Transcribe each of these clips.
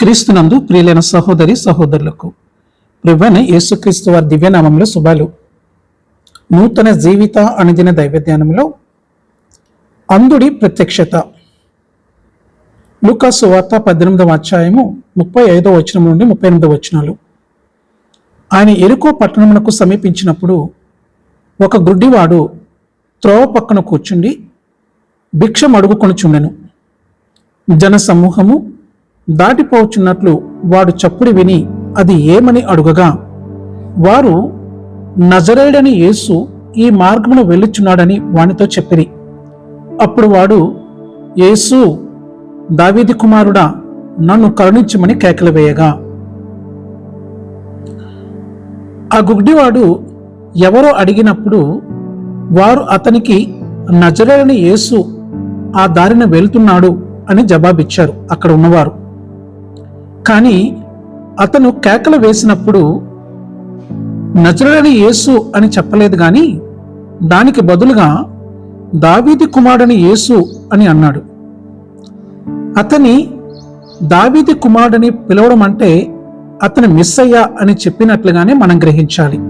క్రీస్తునందు ప్రియులైన సహోదరి సహోదరులకు ప్రభువైన యేసుక్రీస్తు వారి దివ్యనామంలో శుభాలు. నూతన జీవిత అనుదిన దైవధ్యానంలో అంధుడి ప్రత్యక్షత. లూకా సువార్త 18వ అధ్యాయము 35వ వచనం నుండి 38వ వచనాలు. ఆయన యెరికో పట్టణమునకు సమీపించినప్పుడు ఒక గుడ్డివాడు త్రోవ పక్కన కూర్చుండి భిక్షం అడుగుకొనుచుండెను. జన సమూహము దాటిపోవచ్చున్నట్లు వాడు చప్పుడు విని అది ఏమని అడుగగా, వారు నజరేయుడని యేసు ఈ మార్గమున వెళ్ళుచున్నాడని వానితో చెప్పిరి. అప్పుడు వాడు, యేసు, దావీదు కుమారుడా, నన్ను కరుణించమని కేకలు వేయగా, ఆ గుడ్డివాడు ఎవరో అడిగినప్పుడు వారు అతనికి నజరేయుడని యేసు ఆ దారిన వెళ్తున్నాడు అని జవాబిచ్చారు అక్కడ ఉన్నవారు. కానీ అతను కేకలు వేసినప్పుడు నజరేయుడైన యేసు అని చెప్పలేదు, కానీ దానికి బదులుగా దావీదు కుమారుడని యేసు అని అన్నాడు. అతని దావీదు కుమారుడని పిలవడం అంటే అతని మెస్సయ్య అని చెప్పినట్లుగానే మనం గ్రహించాలి.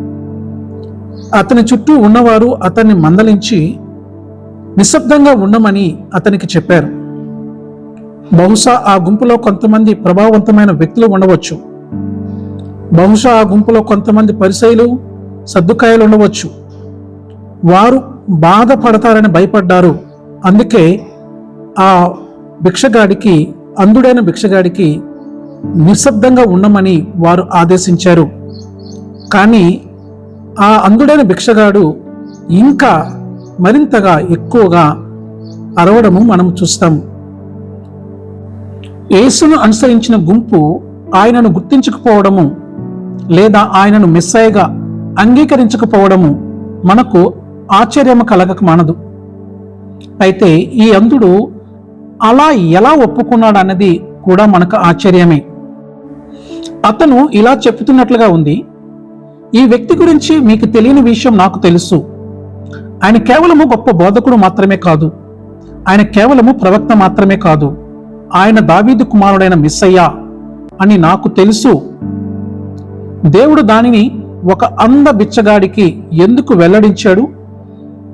అతని చుట్టూ ఉన్నవారు అతన్ని మందలించి నిశ్శబ్దంగా ఉండమని అతనికి చెప్పారు. బహుశా ఆ గుంపులో కొంతమంది ప్రభావవంతమైన వ్యక్తులు ఉండవచ్చు. బహుశా ఆ గుంపులో కొంతమంది పరిసయ్యులు, సద్దుకాయలు ఉండవచ్చు. వారు బాధపడతారని భయపడ్డారు. అందుకే ఆ భిక్షగాడికి, అంధుడైన భిక్షగాడికి నిశ్శబ్దంగా ఉండమని వారు ఆదేశించారు. కానీ ఆ అంధుడైన భిక్షగాడు ఇంకా మరింతగా ఎక్కువగా అరవడము మనం చూస్తాము. యేసును అనుసరించిన గుంపు ఆయనను గుర్తించకపోవడము లేదా ఆయనను మెస్సయ్యగా అంగీకరించకపోవడము మనకు ఆశ్చర్యము కలగక మానదు. అయితే ఈ అంధుడు అలా ఎలా ఒప్పుకున్నాడు అన్నది కూడా మనకు ఆశ్చర్యమే. అతను ఇలా చెప్తున్నట్లుగా ఉంది, ఈ వ్యక్తి గురించి మీకు తెలియని విషయం నాకు తెలుసు. ఆయన కేవలము గొప్ప బోధకుడు మాత్రమే కాదు, ఆయన కేవలము ప్రవక్త మాత్రమే కాదు, ఆయన దావీదు కుమారుడైన మెస్సయ్య అని నాకు తెలుసు. దేవుడు దానిని ఒక అంధ బిచ్చగాడికి ఎందుకు వెల్లడించాడు,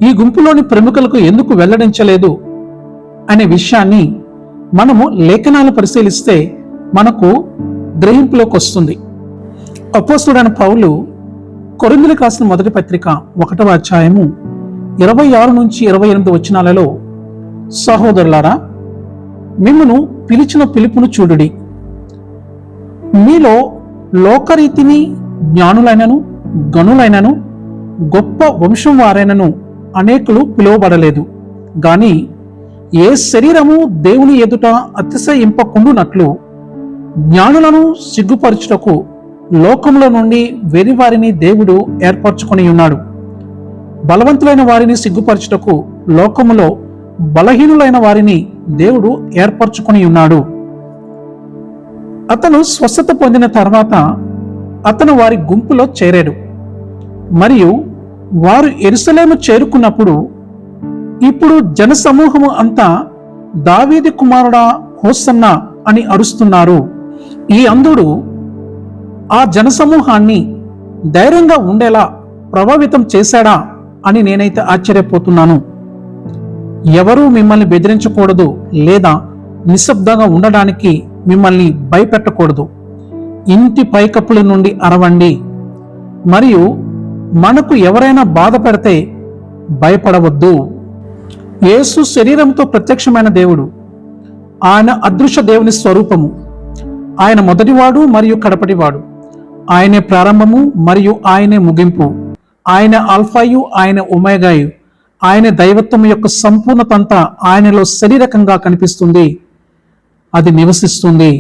ఈ గుంపులోని ప్రముఖులకు ఎందుకు వెల్లడించలేదు అనే విషయాన్ని మనము లేఖనాలు పరిశీలిస్తే మనకు గ్రహింపులోకి వస్తుంది. అపోస్తలుడైన పౌలు కొరింథీయులకు రాసిన మొదటి పత్రిక 1వ అధ్యాయము 26 నుంచి 28 వచనాలలో, సహోదరులారా, మిమ్మును పిలిచిన పిలుపును చూడుడి. మీలో లోకరీతిని జ్ఞానులైనను గనులైనను గొప్ప వంశం వారైనను అనేకులు పిలువబడలేదు. గాని ఏ శరీరము దేవుని ఎదుట అతిశయింపకుండునట్లు జ్ఞానులను సిగ్గుపరచుటకు లోకముల నుండి వెరివారిని దేవుడు ఏర్పరచుకొని ఉన్నాడు. బలవంతులైన వారిని సిగ్గుపరచుటకు లోకములో బలహీనులైన వారిని దేవుడు ఏర్పరచుకొని ఉన్నాడు. అతను స్వస్థత పొందిన తర్వాత అతను వారి గుంపులో చేరాడు. మరియు వారు యెరూషలేము చేరుకున్నప్పుడు ఇప్పుడు జనసమూహము అంతా దావీదు కుమారుడా హోసన్నా అని అరుస్తున్నారు. ఈ అంధుడు ఆ జనసమూహాన్ని ధైర్యంగా ఉండేలా ప్రభావితం చేశాడా అని నేనైతే ఆశ్చర్యపోతున్నాను. ఎవరూ మిమ్మల్ని బెదిరించకూడదు లేదా నిశ్శబ్దంగా ఉండడానికి మిమ్మల్ని భయపెట్టకూడదు. ఇంటి పైకప్పుల నుండి అరవండి. మరియు మనకు ఎవరైనా బాధ పెడితే భయపడవద్దు. యేసు శరీరంతో ప్రత్యక్షమైన దేవుడు. ఆయన అదృశ్య దేవుని స్వరూపము. ఆయన మొదటివాడు మరియు కడపటివాడు. ఆయనే ప్రారంభము మరియు ఆయనే ముగింపు. ఆయన ఆల్ఫాయు, ఆయన ఒమేగాయు. ఆయన దైవత్వం యొక్క సంపూర్ణత అంతా ఆయనలో శరీరకంగా కనిపిస్తుంది, అది నివసిస్తుంది.